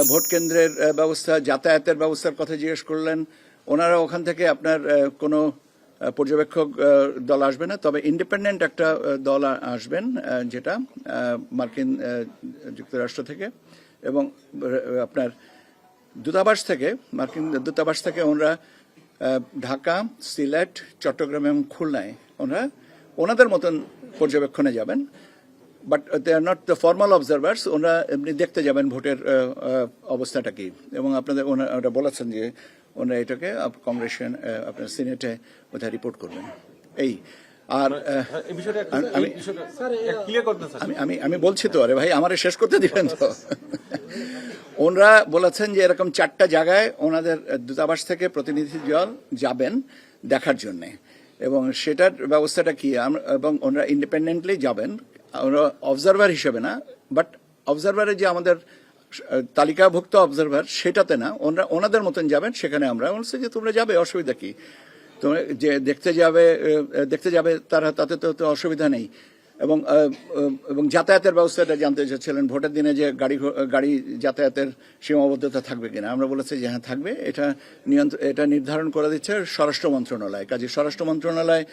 Vote কেন্দ্রের ব্যবস্থা, যাতায়াতের ব্যবস্থার কথা জিজ্ঞেস করলেন। ওনারা ওখান থেকে আপনার কোনো পর্যবেক্ষক দল আসবে না, তবে ইন্ডিপেন্ডেন্ট একটা দল আসবেন, যেটা মার্কিন যুক্তরাষ্ট্র থেকে এবং আপনার দূতাবাস থেকে, মার্কিন দূতাবাস থেকে ওনারা ঢাকা, সিলেট, চট্টগ্রাম এবং খুলনায় ওনাদের মতন পর্যবেক্ষণে যাবেন। But they are not the formal observers. ওনারা এমনি দেখতে যাবেন ভোটের অবস্থাটা কি, এবং আপনাদের ওরা বলেছেন যে ওনারা এটাকে কংগ্রেস আপনার সিনেটে ওটা রিপোর্ট করবেন। এই আর আমি বলছি তো, আরে ভাই আমার শেষ করতে দিবেন তো। ওনারা বলেছেন যে এরকম 4টা জায়গায় ওনাদের দূতাবাস থেকে প্রতিনিধি দল যাবেন দেখার জন্যে, এবং সেটার ব্যবস্থাটা কি, এবং ওনারা ইন্ডিপেন্ডেন্টলি যাবেন, ওরা অবজারভার হিসেবে না, বাট অবজারভারের যে আমাদের তালিকাভুক্ত অবজারভার সেটাতে না, ওনাদের মতন যাবেন। সেখানে আমরা বলছি যে তোমরা যাবে, অসুবিধা কি, তোমরা যে দেখতে যাবে তারা, তাতে তো অসুবিধা নেই। এবং যাতায়াতের ব্যবস্থাটা জানতে চাচ্ছিলেন, ভোটের দিনে যে গাড়ি যাতায়াতের সীমাবদ্ধতা থাকবে কিনা। আমরা বলেছি যে হ্যাঁ থাকবে, এটা নির্ধারণ করে দিচ্ছে স্বরাষ্ট্র মন্ত্রণালয়। কাজে স্বরাষ্ট্র মন্ত্রণালয়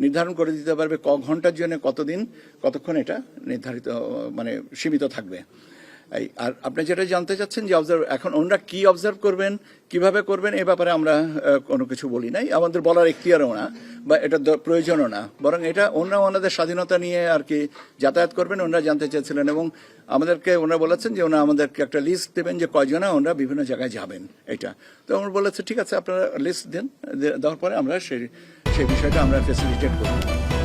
নির্ধারণ করে দিতে পারবে ঘন্টার জন্য কতক্ষণ এটা নির্ধারিত মানে সীমিত থাকবে। আর আপনি যেটা জানতে চাচ্ছেন যে এখন ওনারা কি অবজার্ভ করবেন, কিভাবে করবেন, এ ব্যাপারে আমরা কোনো কিছু বলি নাই, আমাদের বলার এখতিয়ারও না বা এটা প্রয়োজনও না। বরং এটা ওনাদের স্বাধীনতা নিয়ে আর কি যাতায়াত করবেন, ওনারা জানতে চেয়েছিলেন, এবং আমাদেরকে ওনারা বলেছেন যে ওনারা আমাদেরকে একটা লিস্ট দেবেন যে কয়জনে ওনারা বিভিন্ন জায়গায় যাবেন। এটা তো আমরা বলেছি ঠিক আছে, আপনারা লিস্ট দেন, দেওয়ার পরে আমরা সেই বিষয়টা আমরা ফেসিলিটেট করব।